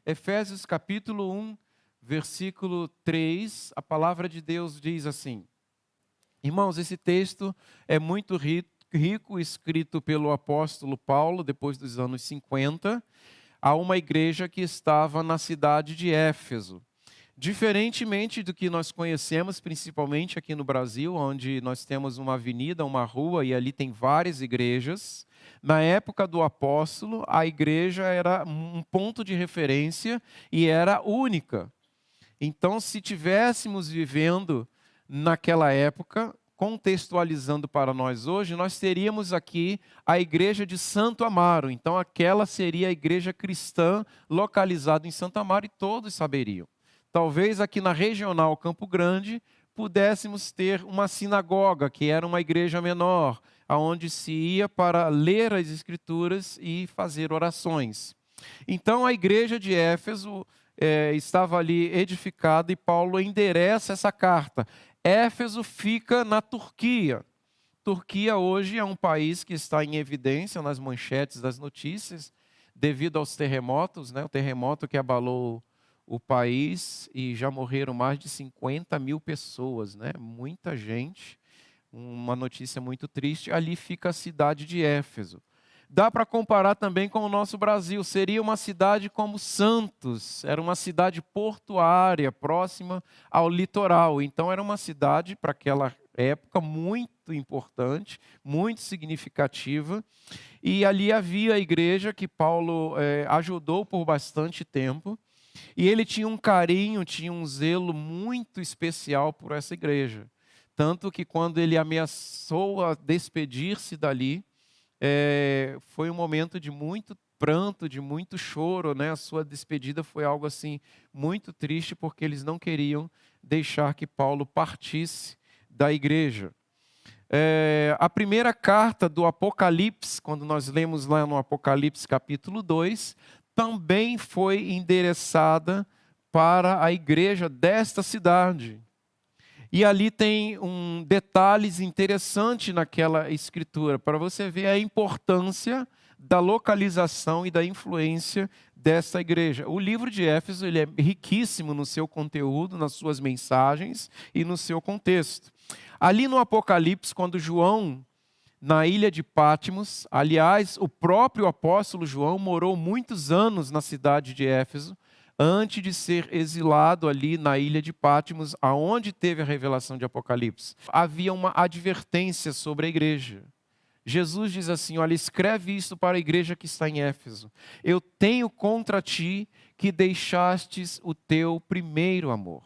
Efésios capítulo 1, versículo 3, a palavra de Deus diz assim: irmãos, esse texto é muito rico, escrito pelo apóstolo Paulo, depois dos anos 50, a uma igreja que estava na cidade de Éfeso. Diferentemente do que nós conhecemos, principalmente aqui no Brasil, onde nós temos uma avenida, uma rua, e ali tem várias igrejas, na época do apóstolo, a igreja era um ponto de referência e era única. Então, se tivéssemos vivendo naquela época, contextualizando para nós hoje, nós teríamos aqui a igreja de Santo Amaro. Então, aquela seria a igreja cristã localizada em Santo Amaro e todos saberiam. Talvez aqui na regional Campo Grande pudéssemos ter uma sinagoga, que era uma igreja menor, aonde se ia para ler as escrituras e fazer orações. Então, a igreja de Éfeso estava ali edificada e Paulo endereça essa carta. Éfeso fica na Turquia. Turquia hoje é um país que está em evidência nas manchetes das notícias, devido aos terremotos, né? O terremoto que abalou o país e já morreram mais de 50 mil pessoas, né? Muita gente, uma notícia muito triste. Ali fica a cidade de Éfeso. Dá para comparar também com o nosso Brasil. Seria uma cidade como Santos, era uma cidade portuária, próxima ao litoral. Então era uma cidade, para aquela época, muito importante, muito significativa. E ali havia a igreja que Paulo ajudou por bastante tempo. E ele tinha um carinho, tinha um zelo muito especial por essa igreja. Tanto que quando ele ameaçou a despedir-se dali, foi um momento de muito pranto, de muito choro, né? A sua despedida foi algo assim muito triste, porque eles não queriam deixar que Paulo partisse da igreja. A primeira carta do Apocalipse, quando nós lemos lá no Apocalipse capítulo 2, também foi endereçada para a igreja desta cidade. E ali tem detalhes interessantes naquela escritura, para você ver a importância da localização e da influência dessa igreja. O livro de Éfeso ele é riquíssimo no seu conteúdo, nas suas mensagens e no seu contexto. Ali no Apocalipse, quando João, na ilha de Patmos, aliás, o próprio apóstolo João morou muitos anos na cidade de Éfeso, antes de ser exilado ali na ilha de Patmos, aonde teve a revelação de Apocalipse. Havia uma advertência sobre a igreja. Jesus diz assim: olha, escreve isso para a igreja que está em Éfeso. Eu tenho contra ti que deixastes o teu primeiro amor.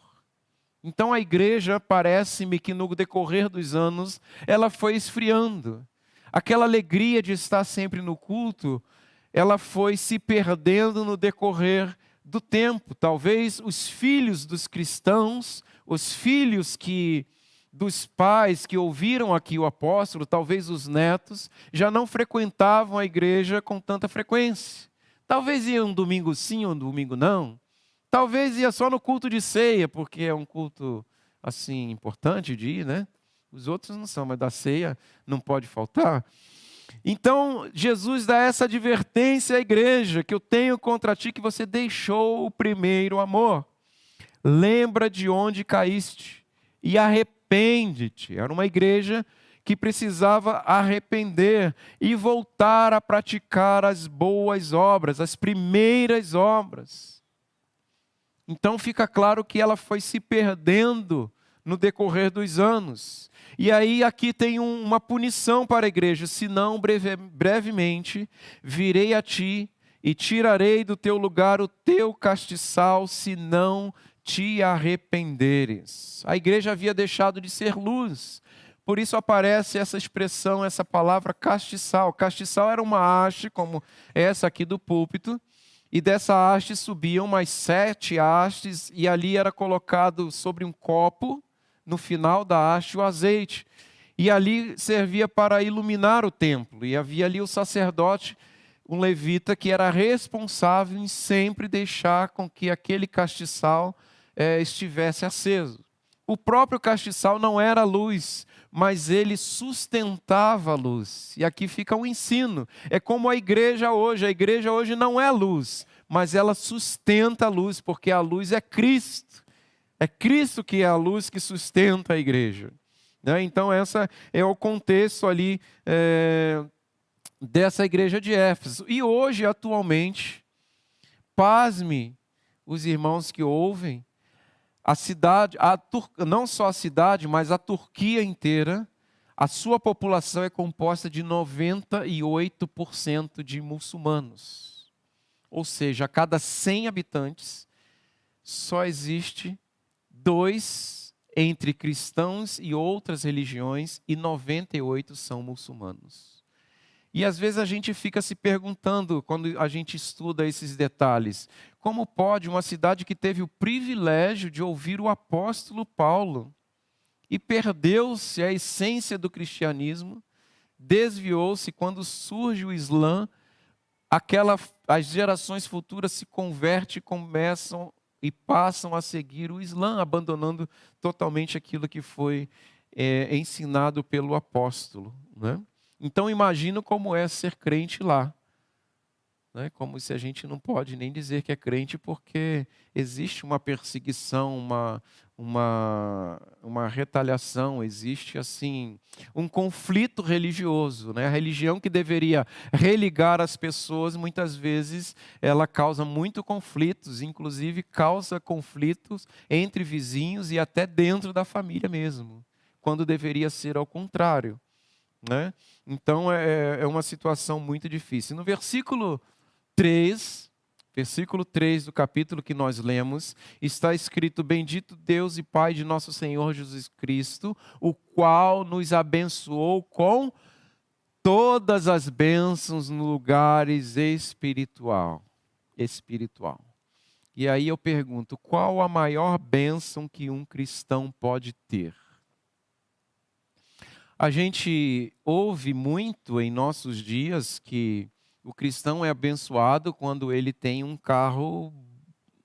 Então a igreja, parece-me que no decorrer dos anos, ela foi esfriando. Aquela alegria de estar sempre no culto, ela foi se perdendo no decorrer do tempo. Talvez os filhos dos cristãos, os filhos dos pais que ouviram aqui o apóstolo, talvez os netos, já não frequentavam a igreja com tanta frequência. Talvez ia um domingo sim, um domingo não. Talvez ia só no culto de ceia, porque é um culto assim importante de ir, né? Os outros não são, mas da ceia não pode faltar. Então, Jesus dá essa advertência à igreja, que eu tenho contra ti que você deixou o primeiro amor. Lembra de onde caíste e arrepende-te. Era uma igreja que precisava arrepender e voltar a praticar as boas obras, as primeiras obras. Então fica claro que ela foi se perdendo no decorrer dos anos. E aí aqui tem uma punição para a igreja: senão brevemente virei a ti e tirarei do teu lugar o teu castiçal, se não te arrependeres. A igreja havia deixado de ser luz. Por isso aparece essa expressão, essa palavra castiçal. Castiçal era uma haste, como essa aqui do púlpito, e dessa haste subiam mais 7 hastes, e ali era colocado sobre um copo, no final da haste, o azeite. E ali servia para iluminar o templo. E havia ali o sacerdote, um levita, que era responsável em sempre deixar com que aquele castiçal estivesse aceso. O próprio castiçal não era luz, mas ele sustentava a luz. E aqui fica um ensino. É como a igreja hoje. A igreja hoje não é luz, mas ela sustenta a luz, porque a luz é Cristo. É Cristo que é a luz que sustenta a igreja. Né? Então, esse é o contexto ali dessa igreja de Éfeso. E hoje, atualmente, pasme os irmãos que ouvem, a cidade, não só a cidade, mas a Turquia inteira, a sua população é composta de 98% de muçulmanos. Ou seja, a cada 100 habitantes, só existe 2 entre cristãos e outras religiões, e 98 são muçulmanos. E às vezes a gente fica se perguntando, quando a gente estuda esses detalhes, como pode uma cidade que teve o privilégio de ouvir o apóstolo Paulo e perdeu-se a essência do cristianismo, desviou-se quando surge o Islã, as gerações futuras se convertem, começam e passam a seguir o Islã, abandonando totalmente aquilo que foi ensinado pelo apóstolo, né? Então imagino como é ser crente lá. Né? Como se a gente não pode nem dizer que é crente, porque existe uma perseguição, uma retaliação, existe assim um conflito religioso. Né? A religião que deveria religar as pessoas, muitas vezes ela causa muito conflitos, inclusive causa conflitos entre vizinhos e até dentro da família mesmo, quando deveria ser ao contrário. Né? Então é uma situação muito difícil. No versículo 3 do capítulo que nós lemos, está escrito: Bendito Deus e Pai de nosso Senhor Jesus Cristo, o qual nos abençoou com todas as bênçãos nos lugares espiritual. E aí eu pergunto, qual a maior bênção que um cristão pode ter? A gente ouve muito em nossos dias que o cristão é abençoado quando ele tem um carro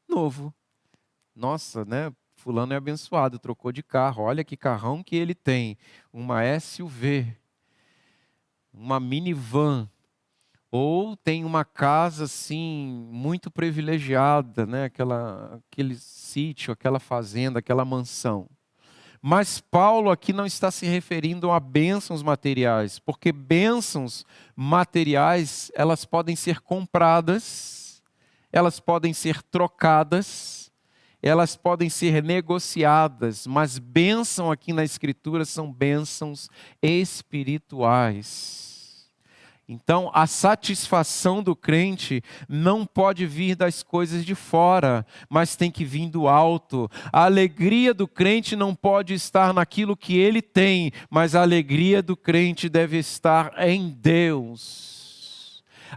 novo. Nossa, né? Fulano é abençoado, trocou de carro. Olha que carrão que ele tem. Uma SUV, uma minivan. Ou tem uma casa assim muito privilegiada, né? Aquele sítio, aquela fazenda, aquela mansão. Mas Paulo aqui não está se referindo a bênçãos materiais, porque bênçãos materiais, elas podem ser compradas, elas podem ser trocadas, elas podem ser negociadas, mas bênção aqui na Escritura são bênçãos espirituais. Então, a satisfação do crente não pode vir das coisas de fora, mas tem que vir do alto. A alegria do crente não pode estar naquilo que ele tem, mas a alegria do crente deve estar em Deus.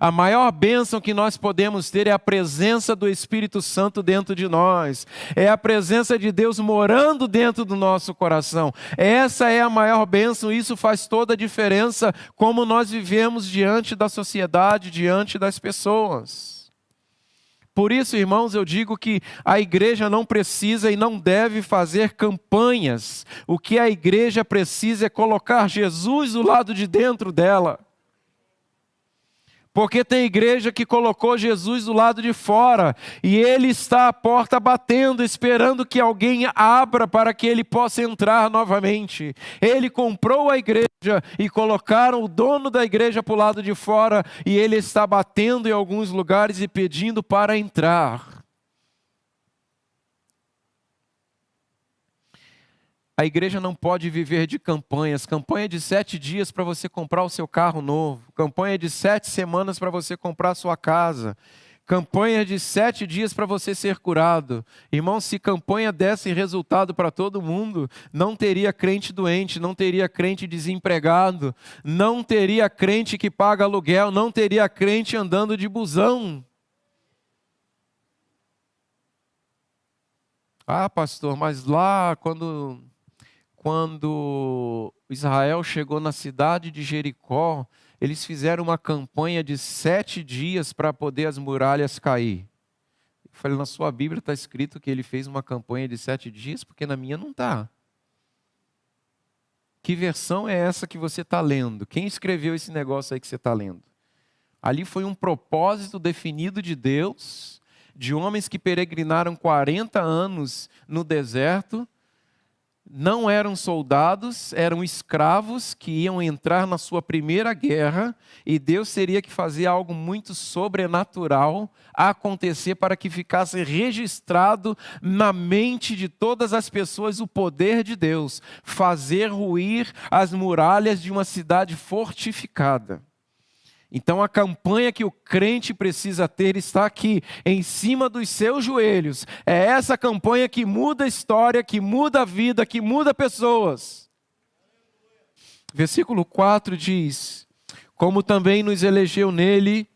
A maior bênção que nós podemos ter é a presença do Espírito Santo dentro de nós. É a presença de Deus morando dentro do nosso coração. Essa é a maior bênção, isso faz toda a diferença como nós vivemos diante da sociedade, diante das pessoas. Por isso, irmãos, eu digo que a igreja não precisa e não deve fazer campanhas. O que a igreja precisa é colocar Jesus do lado de dentro dela. Porque tem igreja que colocou Jesus do lado de fora e ele está à porta batendo, esperando que alguém abra para que ele possa entrar novamente. Ele comprou a igreja e colocaram o dono da igreja para o lado de fora e ele está batendo em alguns lugares e pedindo para entrar. A igreja não pode viver de campanhas. Campanha de 7 dias para você comprar o seu carro novo. Campanha de 7 semanas para você comprar a sua casa. Campanha de 7 dias para você ser curado. Irmão, se campanha desse resultado para todo mundo, não teria crente doente, não teria crente desempregado, não teria crente que paga aluguel, não teria crente andando de busão. Ah, pastor, mas lá quando Israel chegou na cidade de Jericó, eles fizeram uma campanha de 7 dias para poder as muralhas cair. Eu falei, na sua Bíblia está escrito que ele fez uma campanha de 7 dias, porque na minha não está. Que versão é essa que você está lendo? Quem escreveu esse negócio aí que você está lendo? Ali foi um propósito definido de Deus, de homens que peregrinaram 40 anos no deserto. Não eram soldados, eram escravos que iam entrar na sua primeira guerra, e Deus teria que fazer algo muito sobrenatural acontecer para que ficasse registrado na mente de todas as pessoas o poder de Deus, fazer ruir as muralhas de uma cidade fortificada. Então a campanha que o crente precisa ter está aqui, em cima dos seus joelhos. É essa campanha que muda a história, que muda a vida, que muda pessoas. Versículo 4 diz: como também nos elegeu nele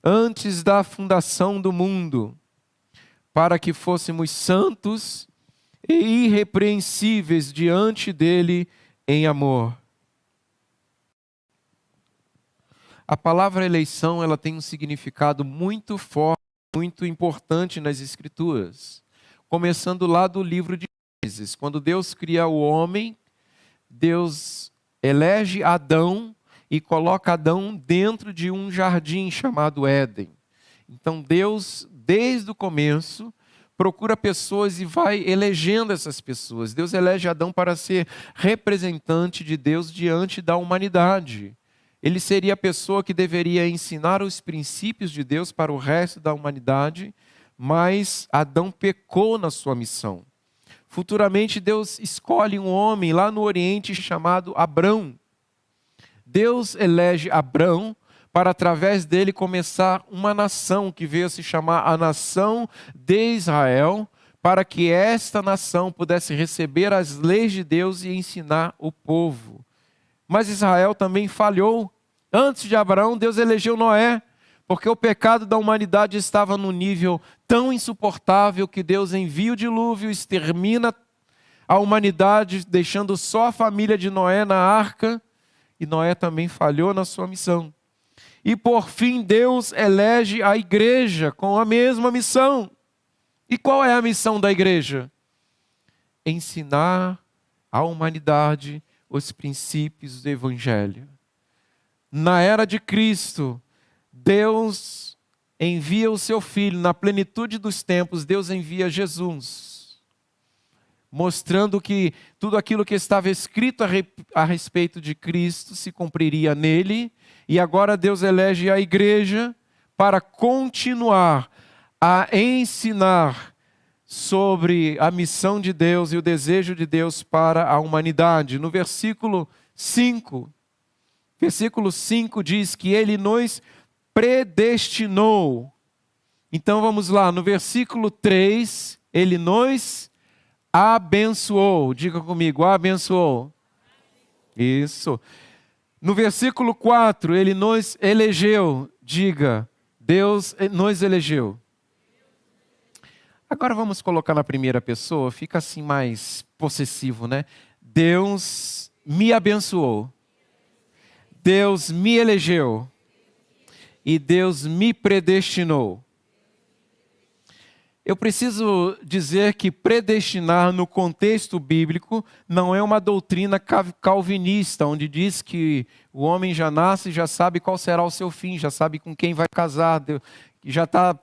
antes da fundação do mundo, para que fôssemos santos e irrepreensíveis diante dele em amor. A palavra eleição, ela tem um significado muito forte, muito importante nas Escrituras. Começando lá do livro de Gênesis. Quando Deus cria o homem, Deus elege Adão e coloca Adão dentro de um jardim chamado Éden. Então Deus, desde o começo, procura pessoas e vai elegendo essas pessoas. Deus elege Adão para ser representante de Deus diante da humanidade. Ele seria a pessoa que deveria ensinar os princípios de Deus para o resto da humanidade, mas Adão pecou na sua missão. Futuramente Deus escolhe um homem lá no Oriente chamado Abrão. Deus elege Abrão para através dele começar uma nação que veio a se chamar a nação de Israel, para que esta nação pudesse receber as leis de Deus e ensinar o povo. Mas Israel também falhou. Antes de Abraão, Deus elegeu Noé, porque o pecado da humanidade estava num nível tão insuportável que Deus envia o dilúvio, extermina a humanidade, deixando só a família de Noé na arca, e Noé também falhou na sua missão. E por fim, Deus elege a igreja com a mesma missão. E qual é a missão da igreja? Ensinar à humanidade os princípios do Evangelho. Na era de Cristo, Deus envia o seu Filho, na plenitude dos tempos, Deus envia Jesus, mostrando que tudo aquilo que estava escrito a respeito de Cristo se cumpriria nele, e agora Deus elege a igreja para continuar a ensinar sobre a missão de Deus e o desejo de Deus para a humanidade. No versículo 5 diz que ele nos predestinou. Então vamos lá, no versículo 3, ele nos abençoou. Diga comigo, abençoou. Isso. No versículo 4, ele nos elegeu. Diga, Deus nos elegeu. Agora vamos colocar na primeira pessoa, fica assim mais possessivo, né? Deus me abençoou. Deus me elegeu. E Deus me predestinou. Eu preciso dizer que predestinar no contexto bíblico não é uma doutrina calvinista, onde diz que o homem já nasce e já sabe qual será o seu fim, já sabe com quem vai casar, já está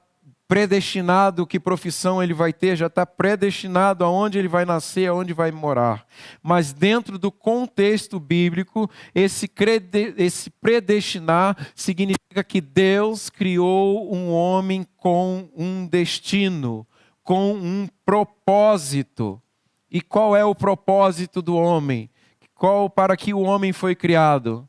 predestinado que profissão ele vai ter, já está predestinado aonde ele vai nascer, aonde vai morar. Mas dentro do contexto bíblico, esse predestinar significa que Deus criou um homem com um destino, com um propósito. E qual é o propósito do homem? Para que o homem foi criado?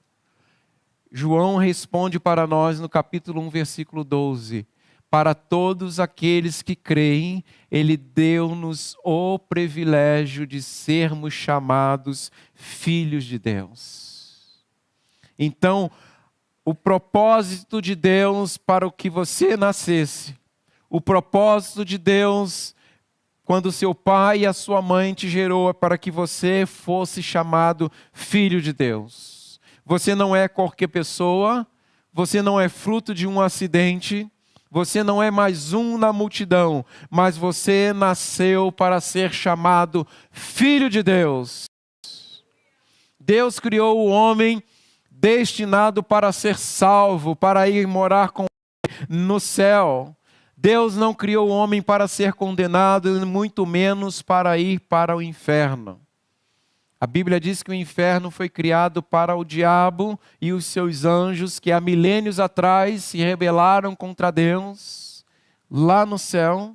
João responde para nós no capítulo 1, versículo 12. Para todos aqueles que creem, Ele deu-nos o privilégio de sermos chamados filhos de Deus. Então, o propósito de Deus para o que você nascesse, o propósito de Deus quando seu pai e a sua mãe te gerou é para que você fosse chamado filho de Deus. Você não é qualquer pessoa, você não é fruto de um acidente, você não é mais um na multidão, mas você nasceu para ser chamado filho de Deus. Deus criou o homem destinado para ser salvo, para ir morar com Ele no céu. Deus não criou o homem para ser condenado, muito menos para ir para o inferno. A Bíblia diz que o inferno foi criado para o diabo e os seus anjos, que há milênios atrás se rebelaram contra Deus, lá no céu,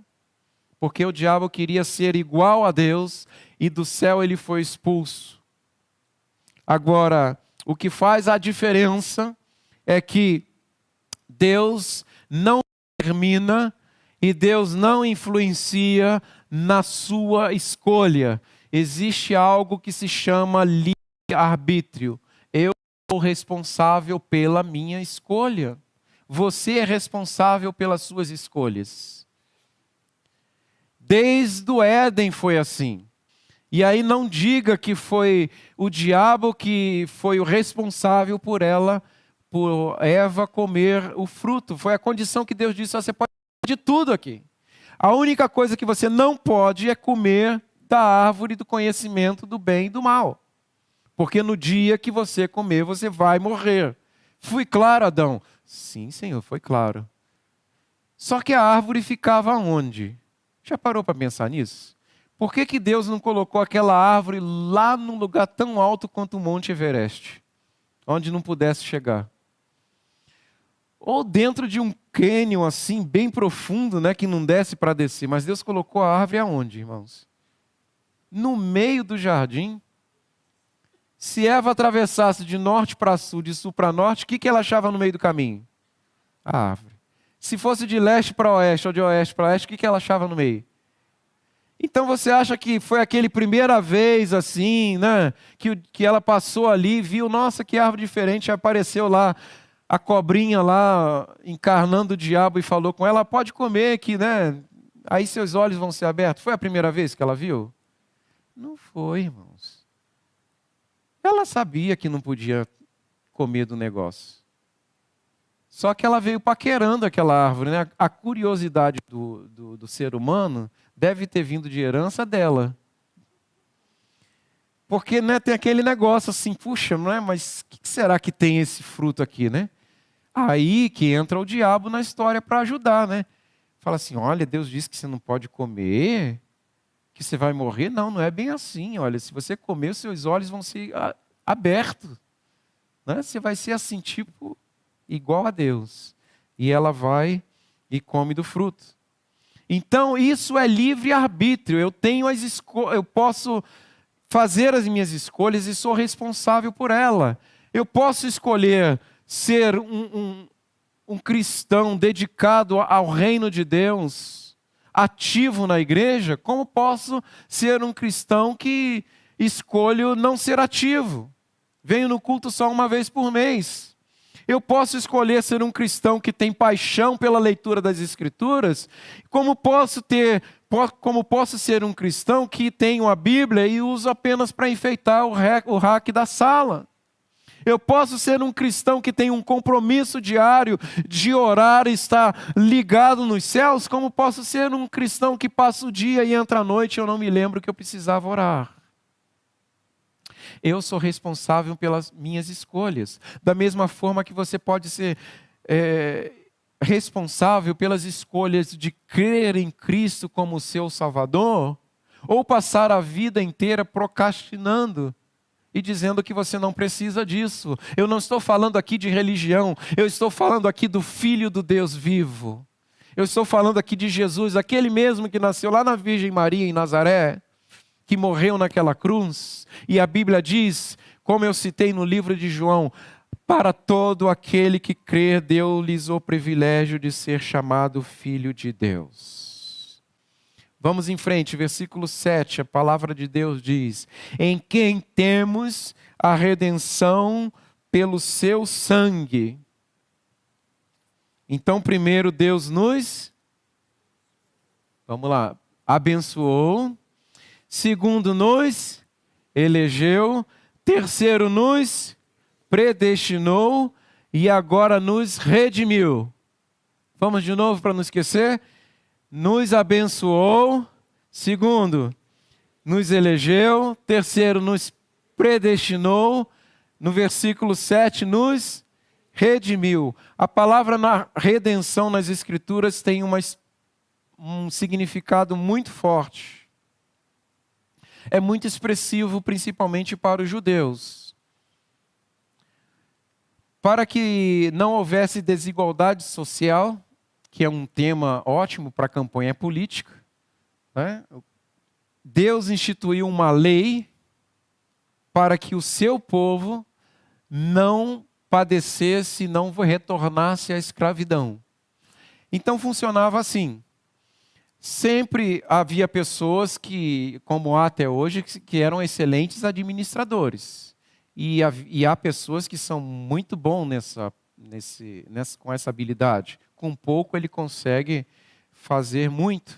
porque o diabo queria ser igual a Deus e do céu ele foi expulso. Agora, o que faz a diferença é que Deus não determina e Deus não influencia na sua escolha. Existe algo que se chama livre-arbítrio. Eu sou responsável pela minha escolha. Você é responsável pelas suas escolhas. Desde o Éden foi assim. E aí não diga que foi o diabo que foi o responsável por Eva comer o fruto. Foi a condição que Deus disse: você pode comer de tudo aqui. A única coisa que você não pode é comer da árvore do conhecimento do bem e do mal. Porque no dia que você comer, você vai morrer. Fui claro, Adão? Sim, Senhor, foi claro. Só que a árvore ficava onde? Já parou para pensar nisso? Por que Deus não colocou aquela árvore lá num lugar tão alto quanto o Monte Everest? Onde não pudesse chegar? Ou dentro de um cânion assim, bem profundo, né, que não desce para descer. Mas Deus colocou a árvore aonde, irmãos? No meio do jardim. Se Eva atravessasse de norte para sul, de sul para norte, o que ela achava no meio do caminho? A árvore. Se fosse de leste para oeste ou de oeste para leste, o que ela achava no meio? Então você acha que foi aquele primeira vez assim, né? Que ela passou ali, viu, nossa, que árvore diferente, apareceu lá a cobrinha lá encarnando o diabo e falou com ela: pode comer que, né? Aí seus olhos vão ser abertos. Foi a primeira vez que ela viu? Não foi, irmãos. Ela sabia que não podia comer do negócio. Só que ela veio paquerando aquela árvore, né? A curiosidade do ser humano deve ter vindo de herança dela. Porque, né, tem aquele negócio assim, puxa, não é? Mas o que será que tem esse fruto aqui, né? Aí que entra o diabo na história para ajudar, né? Fala assim: olha, Deus disse que você não pode comer, que você vai morrer. Não, não é bem assim. Olha, se você comer, os seus olhos vão ser abertos. Né? Você vai ser assim, tipo, igual a Deus. E ela vai e come do fruto. Então, isso é livre-arbítrio. Eu posso fazer as minhas escolhas e sou responsável por ela. Eu posso escolher ser um cristão dedicado ao reino de Deus, ativo na igreja, como posso ser um cristão que escolho não ser ativo. Venho no culto só uma vez por mês. Eu posso escolher ser um cristão que tem paixão pela leitura das Escrituras, como posso ser um cristão que tenho a Bíblia e uso apenas para enfeitar o rack da sala. Eu posso ser um cristão que tem um compromisso diário de orar e estar ligado nos céus, como posso ser um cristão que passa o dia e entra à noite e eu não me lembro que eu precisava orar. Eu sou responsável pelas minhas escolhas. Da mesma forma que você pode ser responsável pelas escolhas de crer em Cristo como seu Salvador, ou passar a vida inteira procrastinando e dizendo que você não precisa disso. Eu não estou falando aqui de religião, eu estou falando aqui do Filho do Deus vivo. Eu estou falando aqui de Jesus, aquele mesmo que nasceu lá na Virgem Maria em Nazaré, que morreu naquela cruz. E a Bíblia diz, como eu citei no livro de João: para todo aquele que crer, deu-lhes o privilégio de ser chamado filho de Deus. Vamos em frente, versículo 7, a palavra de Deus diz: em quem temos a redenção pelo seu sangue. Então, primeiro Deus vamos lá, abençoou. Segundo, nos elegeu. Terceiro, nos predestinou. E agora nos redimiu. Vamos de novo para não esquecer. Nos abençoou. Segundo, nos elegeu. Terceiro, nos predestinou. no versículo 7, nos redimiu. A palavra redenção nas Escrituras tem um significado muito forte. É muito expressivo, principalmente para os judeus. Para que não houvesse desigualdade social, que é um tema ótimo para a campanha política, né? Deus instituiu uma lei para que o seu povo não padecesse, não retornasse à escravidão. Então funcionava assim. Sempre havia pessoas que, como há até hoje, que eram excelentes administradores. E há pessoas que são muito bons com essa habilidade. Com pouco ele consegue fazer muito,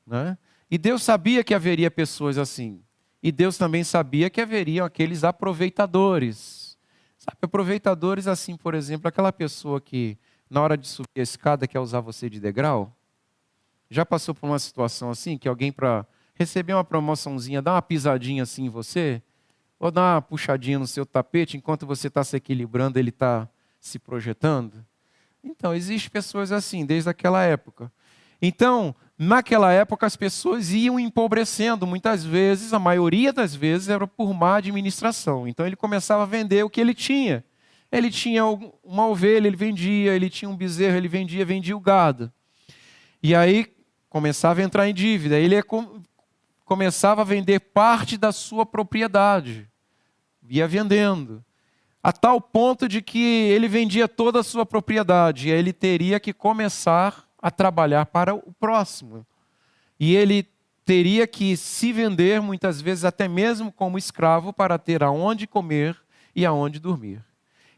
né? E Deus sabia que haveria pessoas assim. E Deus também sabia que haveriam aqueles aproveitadores. Sabe, aproveitadores assim, por exemplo, aquela pessoa que na hora de subir a escada quer usar você de degrau. Já passou por uma situação assim, que alguém para receber uma promoçãozinha, dá uma pisadinha assim em você, ou dá uma puxadinha no seu tapete, enquanto você está se equilibrando, ele está se projetando? Então, existem pessoas assim, desde aquela época. Então, naquela época, as pessoas iam empobrecendo, muitas vezes, a maioria das vezes, era por má administração. Então, ele começava a vender o que ele tinha. Ele tinha uma ovelha, ele vendia, ele tinha um bezerro, ele vendia o gado. E aí, começava a entrar em dívida. Ele começava a vender parte da sua propriedade. Ia vendendo. A tal ponto de que ele vendia toda a sua propriedade. E aí ele teria que começar a trabalhar para o próximo. E ele teria que se vender, muitas vezes até mesmo como escravo, para ter aonde comer e aonde dormir.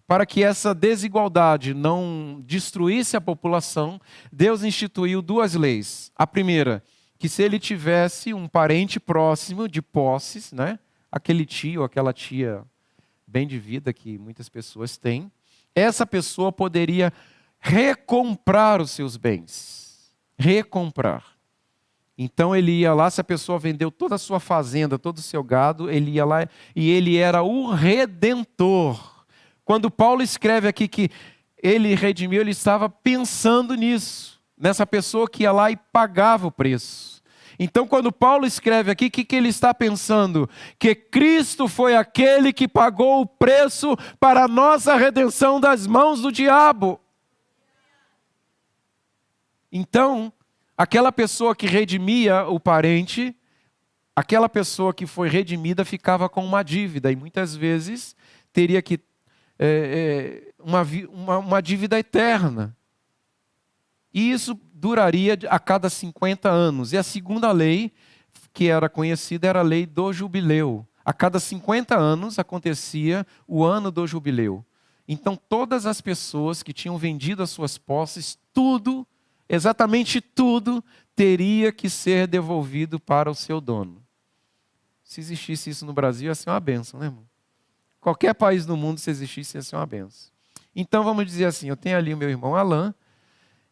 Para que essa desigualdade não destruísse a população, Deus instituiu duas leis. A primeira, que se ele tivesse um parente próximo de posses, né? Aquele tio ou aquela tia bem de vida que muitas pessoas têm, essa pessoa poderia recomprar os seus bens. Recomprar. Então ele ia lá, se a pessoa vendeu toda a sua fazenda, todo o seu gado, ele ia lá e ele era o redentor. Quando Paulo escreve aqui que ele redimiu, ele estava pensando nisso, nessa pessoa que ia lá e pagava o preço. Então, quando Paulo escreve aqui, o que ele está pensando? Que Cristo foi aquele que pagou o preço para a nossa redenção das mãos do diabo. Então, aquela pessoa que redimia o parente, aquela pessoa que foi redimida ficava com uma dívida, e muitas vezes teria que uma dívida eterna. E isso duraria a cada 50 anos. E a segunda lei, que era conhecida, era a lei do jubileu. A cada 50 anos acontecia o ano do jubileu. Então todas as pessoas que tinham vendido as suas posses, tudo, exatamente tudo, teria que ser devolvido para o seu dono. Se existisse isso no Brasil, ia ser uma bênção, né, irmão? Qualquer país do mundo, se existisse, ia ser uma benção. Então, vamos dizer assim, eu tenho ali o meu irmão Alain,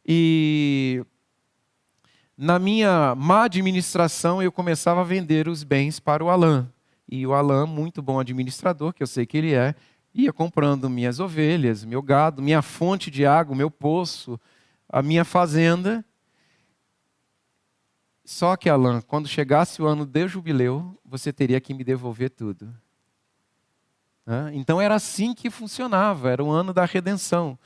e na minha má administração, eu começava a vender os bens para o Alain. E o Alain, muito bom administrador, que eu sei que ele é, ia comprando minhas ovelhas, meu gado, minha fonte de água, meu poço, a minha fazenda. Só que, Alain, quando chegasse o ano de jubileu, você teria que me devolver tudo. Então era assim que funcionava, era o ano da redenção.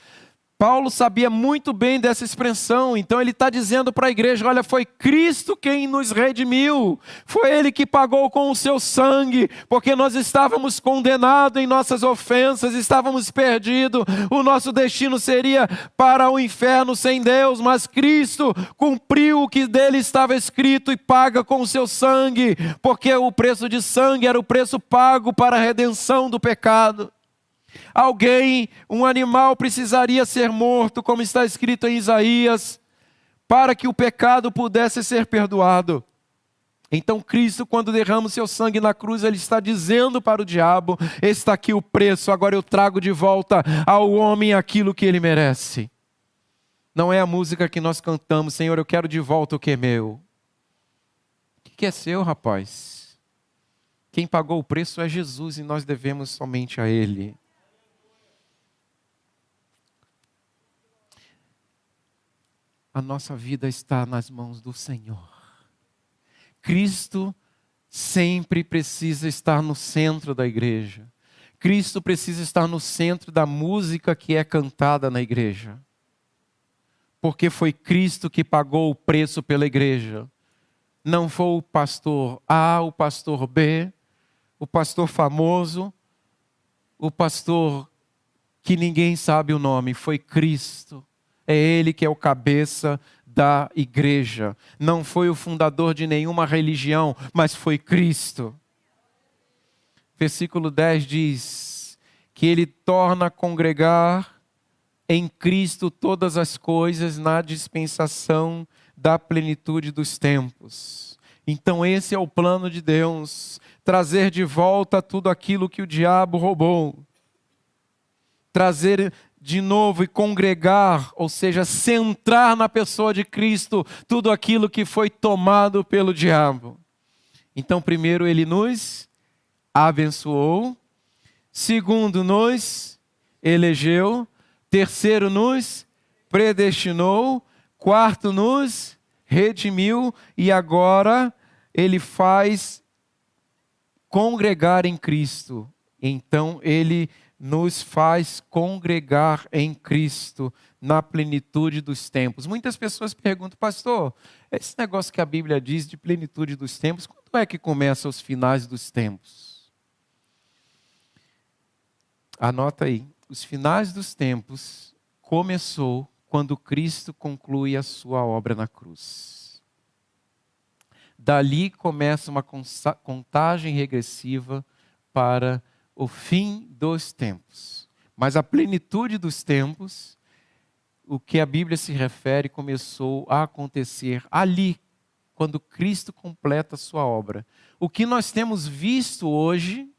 Paulo sabia muito bem dessa expressão, então ele está dizendo para a igreja, olha, foi Cristo quem nos redimiu, foi Ele que pagou com o seu sangue, porque nós estávamos condenados em nossas ofensas, estávamos perdidos, o nosso destino seria para o inferno sem Deus, mas Cristo cumpriu o que dele estava escrito e paga com o seu sangue, porque o preço de sangue era o preço pago para a redenção do pecado. Alguém, um animal precisaria ser morto, como está escrito em Isaías, para que o pecado pudesse ser perdoado. Então Cristo, quando derrama o seu sangue na cruz, Ele está dizendo para o diabo, está aqui o preço, agora eu trago de volta ao homem aquilo que ele merece. Não é a música que nós cantamos, Senhor, eu quero de volta o que é meu. O que é seu, rapaz? Quem pagou o preço é Jesus e nós devemos somente a Ele. A nossa vida está nas mãos do Senhor. Cristo sempre precisa estar no centro da igreja. Cristo precisa estar no centro da música que é cantada na igreja. Porque foi Cristo que pagou o preço pela igreja. Não foi o pastor A, o pastor B, o pastor famoso, o pastor que ninguém sabe o nome. Foi Cristo. É Ele que é o cabeça da igreja. Não foi o fundador de nenhuma religião, mas foi Cristo. Versículo 10 diz que Ele torna a congregar em Cristo todas as coisas na dispensação da plenitude dos tempos. Então esse é o plano de Deus, trazer de volta tudo aquilo que o diabo roubou. Trazer de novo e congregar, ou seja, centrar na pessoa de Cristo tudo aquilo que foi tomado pelo diabo. Então primeiro Ele nos abençoou, segundo nos elegeu, terceiro nos predestinou, quarto nos redimiu e agora Ele faz congregar em Cristo. Então Ele nos faz congregar em Cristo na plenitude dos tempos. Muitas pessoas perguntam, pastor, esse negócio que a Bíblia diz de plenitude dos tempos, quando é que começa os finais dos tempos? Anota aí, os finais dos tempos começou quando Cristo conclui a sua obra na cruz. Dali começa uma contagem regressiva para o fim dos tempos. Mas a plenitude dos tempos, o que a Bíblia se refere, começou a acontecer ali, quando Cristo completa a sua obra. O que nós temos visto hoje,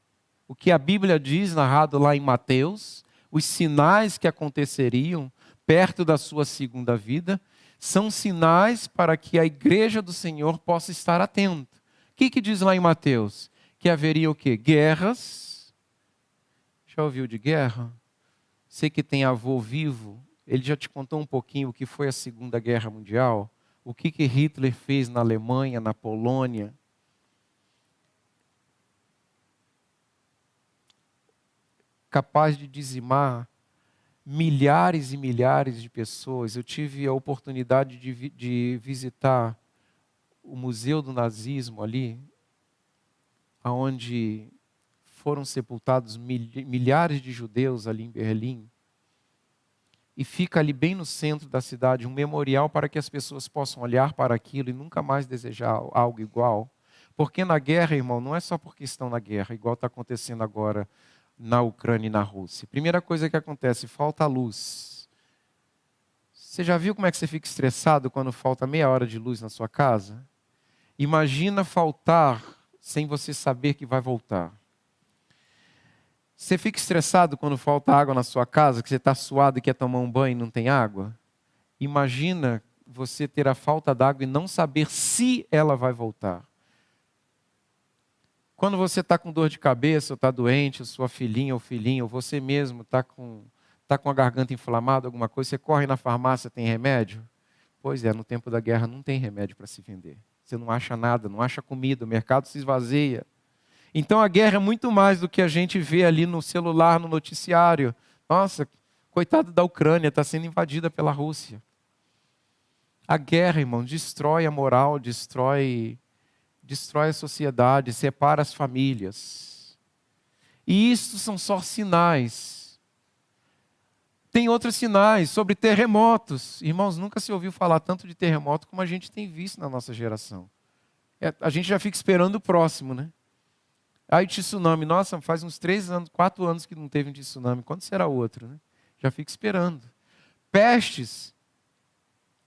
o que a Bíblia diz, narrado lá em Mateus, os sinais que aconteceriam perto da sua segunda vida, são sinais para que a igreja do Senhor possa estar atenta. O que diz lá em Mateus? Que haveria o quê? Guerras. Já ouviu de guerra? Você que tem avô vivo, ele já te contou um pouquinho o que foi a Segunda Guerra Mundial? O que Hitler fez na Alemanha, na Polônia? Capaz de dizimar milhares e milhares de pessoas. Eu tive a oportunidade de visitar o Museu do Nazismo ali, onde foram sepultados milhares de judeus ali em Berlim. E fica ali bem no centro da cidade um memorial para que as pessoas possam olhar para aquilo e nunca mais desejar algo igual. Porque na guerra, irmão, não é só porque estão na guerra, igual está acontecendo agora na Ucrânia e na Rússia. Primeira coisa que acontece, falta luz. Você já viu como é que você fica estressado quando falta meia hora de luz na sua casa? Imagina faltar sem você saber que vai voltar. Você fica estressado quando falta água na sua casa, que você está suado e quer tomar um banho e não tem água? Imagina você ter a falta d'água e não saber se ela vai voltar. Quando você está com dor de cabeça, ou está doente, ou sua filhinha ou filhinho, ou você mesmo está com a garganta inflamada, alguma coisa, você corre na farmácia, tem remédio? Pois é, no tempo da guerra não tem remédio para se vender. Você não acha nada, não acha comida, o mercado se esvazia. Então a guerra é muito mais do que a gente vê ali no celular, no noticiário. Nossa, coitado da Ucrânia, está sendo invadida pela Rússia. A guerra, irmão, destrói a moral, destrói a sociedade, separa as famílias. E isso são só sinais. Tem outros sinais sobre terremotos. Irmãos, nunca se ouviu falar tanto de terremoto como a gente tem visto na nossa geração. A gente já fica esperando o próximo, né? Aí tsunami, nossa, faz uns 3 anos, 4 anos que não teve um tsunami. Quando será outro, né? Já fica esperando. Pestes.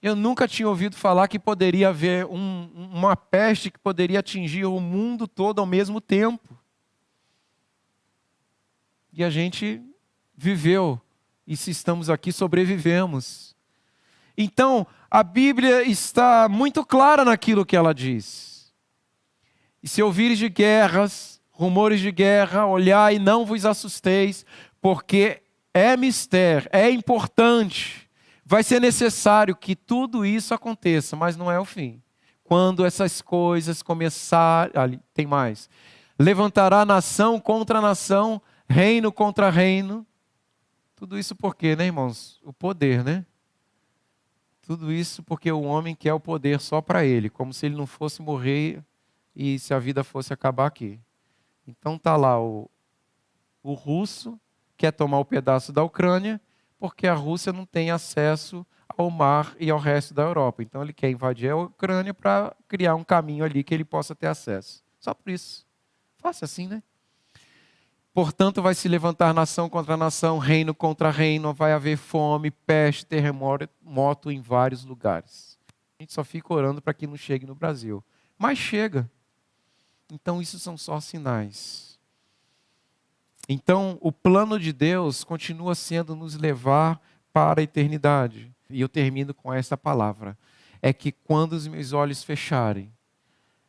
Eu nunca tinha ouvido falar que poderia haver uma peste que poderia atingir o mundo todo ao mesmo tempo. E a gente viveu. E se estamos aqui, sobrevivemos. Então, a Bíblia está muito clara naquilo que ela diz. E se ouvires de guerras, rumores de guerra, olhai e não vos assusteis, porque é mistério, é importante, vai ser necessário que tudo isso aconteça, mas não é o fim. Quando essas coisas começarem, ali tem mais, levantará nação contra nação, reino contra reino. Tudo isso por quê, né, irmãos? O poder, né? Tudo isso porque o homem quer o poder só para ele, como se ele não fosse morrer e se a vida fosse acabar aqui. Então tá lá o russo quer tomar o pedaço da Ucrânia, porque a Rússia não tem acesso ao mar e ao resto da Europa. Então ele quer invadir a Ucrânia para criar um caminho ali que ele possa ter acesso. Só por isso. Fácil assim, né? Portanto, vai se levantar nação contra nação, reino contra reino, vai haver fome, peste, terremoto em vários lugares. A gente só fica orando para que não chegue no Brasil. Mas chega. Então, isso são só sinais. Então, o plano de Deus continua sendo nos levar para a eternidade. E eu termino com essa palavra. É que quando os meus olhos fecharem,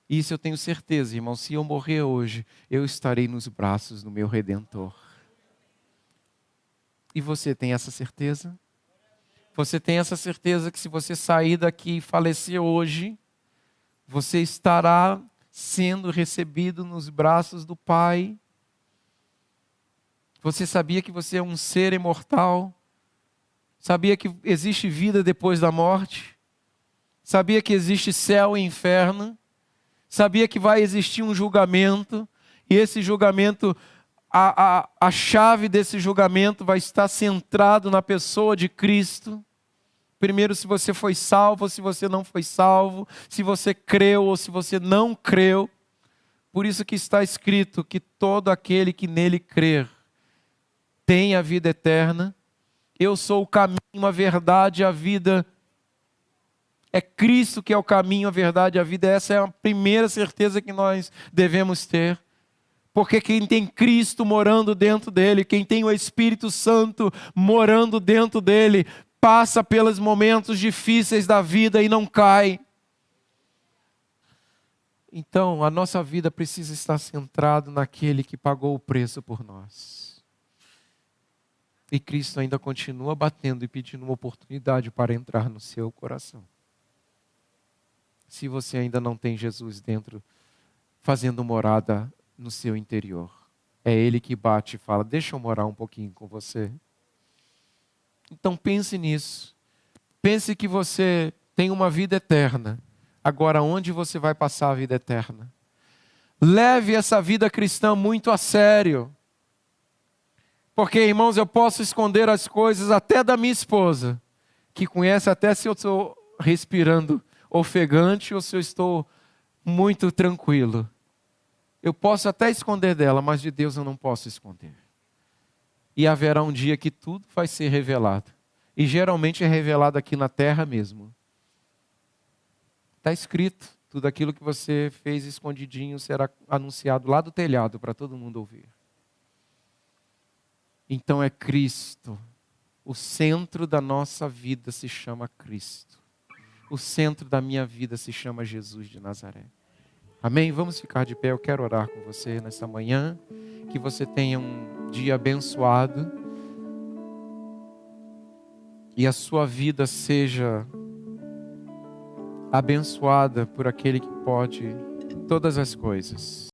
isso eu tenho certeza, irmão, se eu morrer hoje, eu estarei nos braços do meu Redentor. E você tem essa certeza? Você tem essa certeza que se você sair daqui e falecer hoje, você estará sendo recebido nos braços do Pai? Você sabia que você é um ser imortal? Sabia que existe vida depois da morte? Sabia que existe céu e inferno? Sabia que vai existir um julgamento, e esse julgamento, a chave desse julgamento vai estar centrado na pessoa de Cristo. Primeiro, se você foi salvo ou se você não foi salvo, se você creu ou se você não creu. Por isso que está escrito que todo aquele que nele crer tem a vida eterna. Eu sou o caminho, a verdade e a vida. É Cristo que é o caminho, a verdade e a vida. Essa é a primeira certeza que nós devemos ter. Porque quem tem Cristo morando dentro dele, quem tem o Espírito Santo morando dentro dele, passa pelos momentos difíceis da vida e não cai. Então, a nossa vida precisa estar centrada naquele que pagou o preço por nós. E Cristo ainda continua batendo e pedindo uma oportunidade para entrar no seu coração. Se você ainda não tem Jesus dentro, fazendo morada no seu interior. É Ele que bate e fala, deixa eu morar um pouquinho com você. Então pense nisso. Pense que você tem uma vida eterna. Agora, onde você vai passar a vida eterna? Leve essa vida cristã muito a sério. Porque, irmãos, eu posso esconder as coisas até da minha esposa, que conhece até se eu estou respirando ofegante ou se eu estou muito tranquilo. Eu posso até esconder dela, mas de Deus eu não posso esconder. E haverá um dia que tudo vai ser revelado. E geralmente é revelado aqui na terra mesmo. Está escrito, tudo aquilo que você fez escondidinho será anunciado lá do telhado para todo mundo ouvir. Então é Cristo. O centro da nossa vida se chama Cristo. O centro da minha vida se chama Jesus de Nazaré. Amém? Vamos ficar de pé. Eu quero orar com você nessa manhã. Que você tenha um dia abençoado. E a sua vida seja abençoada por aquele que pode todas as coisas.